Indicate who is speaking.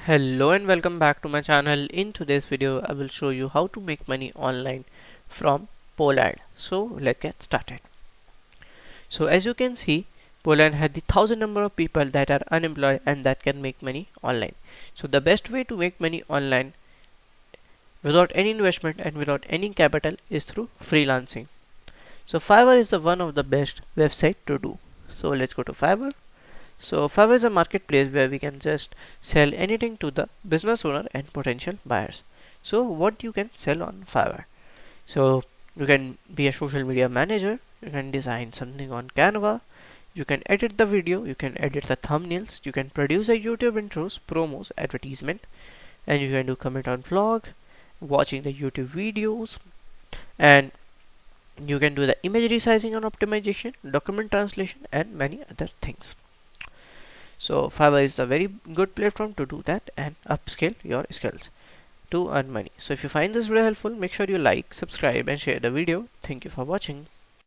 Speaker 1: Hello and welcome back to my channel. In today's video I will show you how to make money online from Poland. So let's get started. So as you can see, Poland had the 1,000 number of people that are unemployed and that can make money online. So the best way to make money online without any investment and without any capital is through freelancing. So Fiverr is the one of the best website to do. So let's go to Fiverr. So Fiverr is a marketplace where we can just sell anything to the business owner and potential buyers. So what you can sell on Fiverr? So you can be a social media manager, you can design something on Canva, you can edit the video, you can edit the thumbnails, you can produce a YouTube intros, promos, advertisement, and you can do comment on vlog, watching the YouTube videos, and you can do the image resizing and optimization, document translation, and many other things. So Fiverr is a very good platform to do that and upscale your skills to earn money. So if you find this video helpful, make sure you like, subscribe and share the video. Thank you for watching.